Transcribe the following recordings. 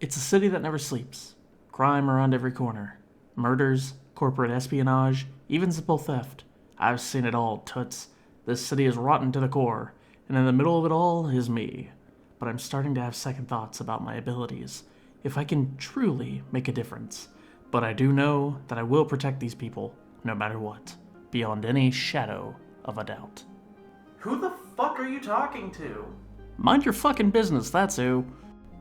It's a city that never sleeps. Crime around every corner. Murders, corporate espionage, even simple theft. I've seen it all, toots. This city is rotten to the core, and in the middle of it all is me. But I'm starting to have second thoughts about my abilities, if I can truly make a difference. But I do know that I will protect these people, no matter what, beyond any shadow of a doubt. Who the fuck are you talking to? Mind your fucking business, that's who.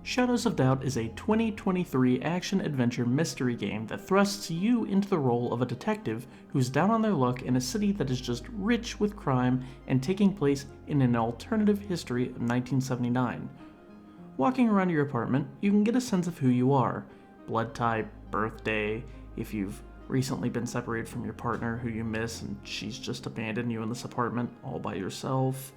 Shadows of Doubt is a 2023 action-adventure mystery game that thrusts you into the role of a detective who's down on their luck in a city that is just rich with crime and taking place in an alternative history of 1979. Walking around your apartment, you can get a sense of who you are, blood type, birthday, if you've recently been separated from your partner who you miss and she's just abandoned you in this apartment all by yourself.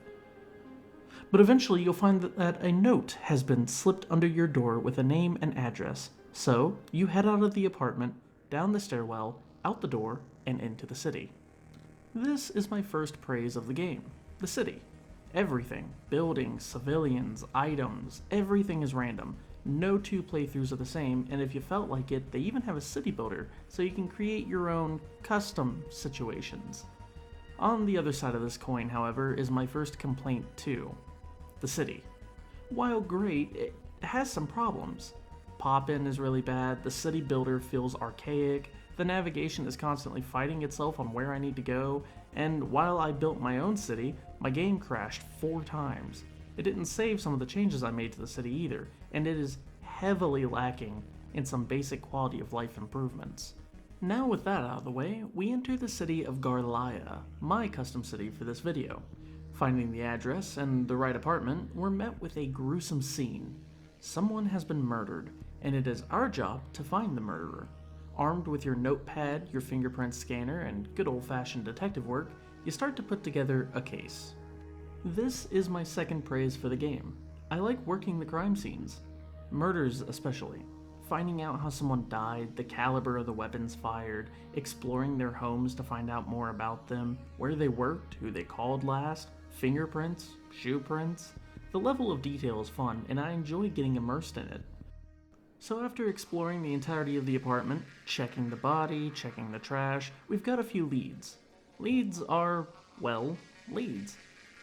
But eventually you'll find that a note has been slipped under your door with a name and address. So you head out of the apartment, down the stairwell, out the door, and into the city. This is my first praise of the game. The city. Everything. Buildings, civilians, items, everything is random. No two playthroughs are the same, and if you felt like it, they even have a city builder, so you can create your own custom situations. On the other side of this coin, however, is my first complaint too. The city. While great, it has some problems. Pop-in is really bad, the city builder feels archaic, the navigation is constantly fighting itself on where I need to go, and while I built my own city, my game crashed 4 times. It didn't save some of the changes I made to the city either, and it is heavily lacking in some basic quality of life improvements. Now with that out of the way, we enter the city of Garlia, my custom city for this video. Finding the address and the right apartment, we're met with a gruesome scene. Someone has been murdered, and it is our job to find the murderer. Armed with your notepad, your fingerprint scanner, and good old-fashioned detective work, you start to put together a case. This is my second praise for the game. I like working the crime scenes. Murders especially. Finding out how someone died, the caliber of the weapons fired, exploring their homes to find out more about them, where they worked, who they called last, fingerprints, shoe prints. The level of detail is fun, and I enjoy getting immersed in it. So after exploring the entirety of the apartment, checking the body, checking the trash, we've got a few leads. Leads are, well, leads.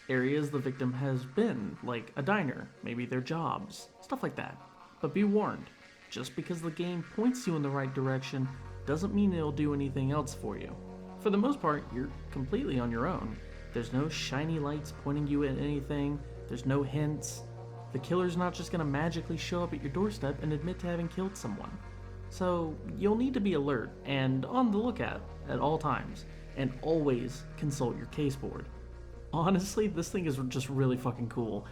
Areas the victim has been, like a diner, maybe their jobs, stuff like that. But be warned, just because the game points you in the right direction doesn't mean it'll do anything else for you. For the most part, you're completely on your own. There's no shiny lights pointing you at anything, there's no hints. The killer's not just gonna magically show up at your doorstep and admit to having killed someone. So you'll need to be alert and on the lookout at all times, and always consult your case board. Honestly, this thing is just really fucking cool.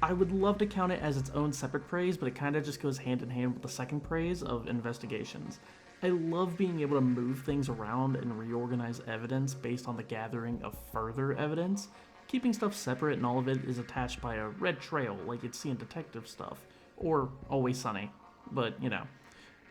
I would love to count it as its own separate praise, but it kind of just goes hand in hand with the second praise of investigations. I love being able to move things around and reorganize evidence based on the gathering of further evidence. Keeping stuff separate and all of it is attached by a red trail like you'd see in detective stuff, or Always Sunny, but you know.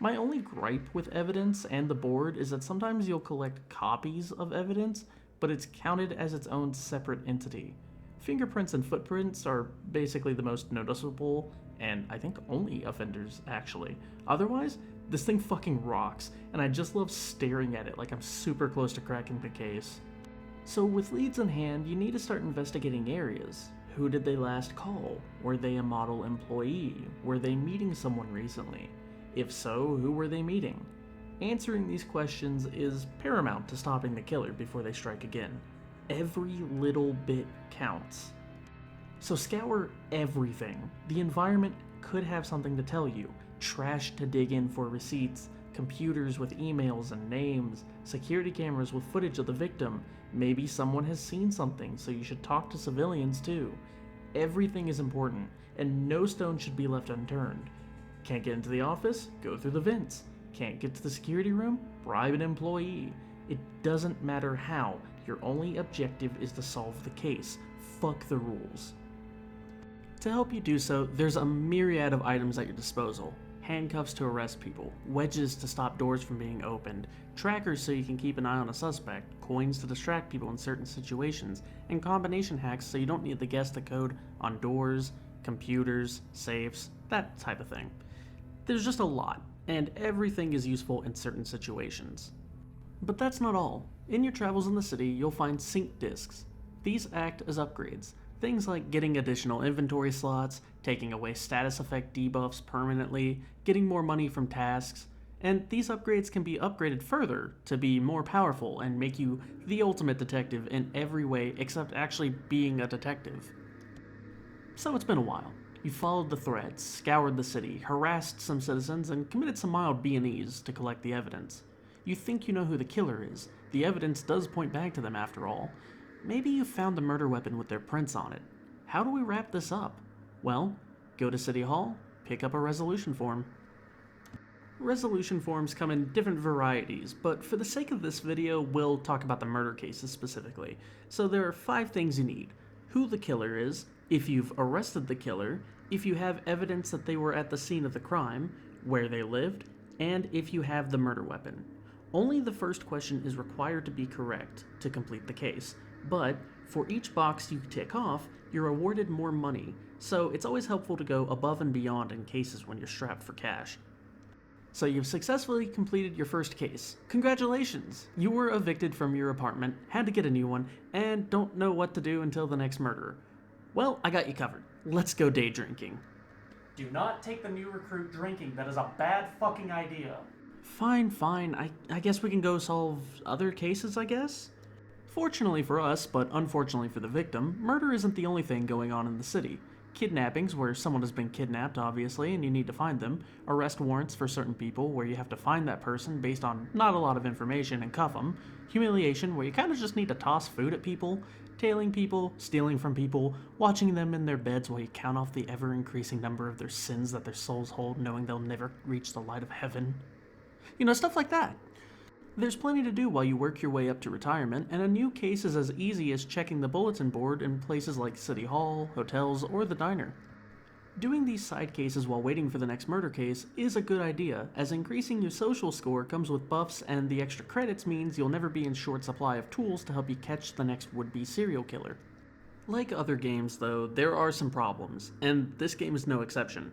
My only gripe with evidence and the board is that sometimes you'll collect copies of evidence, but it's counted as its own separate entity. Fingerprints and footprints are basically the most noticeable, and I think only offenders actually. Otherwise, this thing fucking rocks, and I just love staring at it like I'm super close to cracking the case. So with leads in hand, you need to start investigating areas. Who did they last call? Were they a model employee? Were they meeting someone recently? If so, who were they meeting? Answering these questions is paramount to stopping the killer before they strike again. Every little bit counts. So scour everything. The environment could have something to tell you. Trash to dig in for receipts, computers with emails and names, security cameras with footage of the victim. Maybe someone has seen something, so you should talk to civilians too. Everything is important, and no stone should be left unturned. Can't get into the office? Go through the vents. Can't get to the security room? Bribe an employee. It doesn't matter how. Your only objective is to solve the case. Fuck the rules. To help you do so, there's a myriad of items at your disposal. Handcuffs to arrest people, wedges to stop doors from being opened, trackers so you can keep an eye on a suspect, coins to distract people in certain situations, and combination hacks so you don't need to guess the code on doors, computers, safes, that type of thing. There's just a lot, and everything is useful in certain situations. But that's not all. In your travels in the city, you'll find sync discs. These act as upgrades. Things like getting additional inventory slots, taking away status effect debuffs permanently, getting more money from tasks, and these upgrades can be upgraded further to be more powerful and make you the ultimate detective in every way except actually being a detective. So it's been a while. You followed the threads, scoured the city, harassed some citizens, and committed some mild B&Es to collect the evidence. You think you know who the killer is. The evidence does point back to them after all. Maybe you found the murder weapon with their prints on it. How do we wrap this up? Well, go to City Hall, pick up a resolution form. Resolution forms come in different varieties, but for the sake of this video, we'll talk about the murder cases specifically. So there are 5 things you need. Who the killer is, if you've arrested the killer, if you have evidence that they were at the scene of the crime, where they lived, and if you have the murder weapon. Only the first question is required to be correct to complete the case, but for each box you tick off, you're awarded more money, so it's always helpful to go above and beyond in cases when you're strapped for cash. So you've successfully completed your first case. Congratulations! You were evicted from your apartment, had to get a new one, and don't know what to do until the next murderer. Well, I got you covered. Let's go day drinking. Do not take the new recruit drinking. That is a bad fucking idea. Fine. I guess we can go solve other cases, I guess? Fortunately for us, but unfortunately for the victim, murder isn't the only thing going on in the city. Kidnappings, where someone has been kidnapped, obviously, and you need to find them. Arrest warrants for certain people, where you have to find that person based on not a lot of information and cuff them. Humiliation, where you kind of just need to toss food at people. Tailing people, stealing from people, watching them in their beds while you count off the ever-increasing number of their sins that their souls hold, knowing they'll never reach the light of heaven. You know, stuff like that. There's plenty to do while you work your way up to retirement, and a new case is as easy as checking the bulletin board in places like City Hall, hotels, or the diner. Doing these side cases while waiting for the next murder case is a good idea, as increasing your social score comes with buffs, and the extra credits means you'll never be in short supply of tools to help you catch the next would-be serial killer. Like other games, though, there are some problems, and this game is no exception.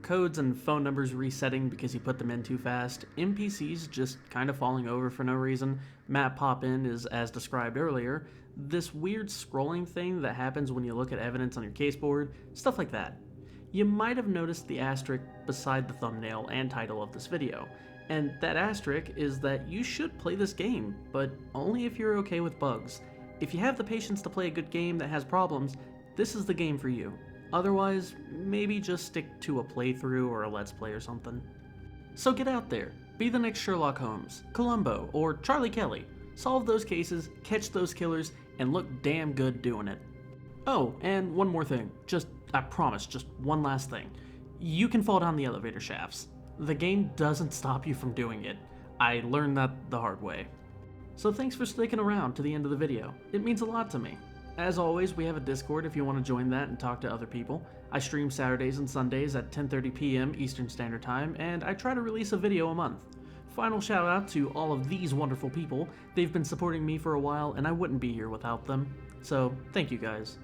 Codes and phone numbers resetting because you put them in too fast, NPCs just kind of falling over for no reason, map pop-in is as described earlier, this weird scrolling thing that happens when you look at evidence on your case board, stuff like that. You might have noticed the asterisk beside the thumbnail and title of this video, and that asterisk is that you should play this game, but only if you're okay with bugs. If you have the patience to play a good game that has problems, this is the game for you. Otherwise, maybe just stick to a playthrough or a let's play or something. So get out there, be the next Sherlock Holmes, Columbo, or Charlie Kelly. Solve those cases, catch those killers, and look damn good doing it. Oh, and one more thing. I promise, just one last thing. You can fall down the elevator shafts. The game doesn't stop you from doing it. I learned that the hard way. So thanks for sticking around to the end of the video. It means a lot to me. As always, we have a Discord if you want to join that and talk to other people. I stream Saturdays and Sundays at 10:30 p.m. Eastern Standard Time, and I try to release a video a month. Final shout out to all of these wonderful people. They've been supporting me for a while, and I wouldn't be here without them. So, thank you guys.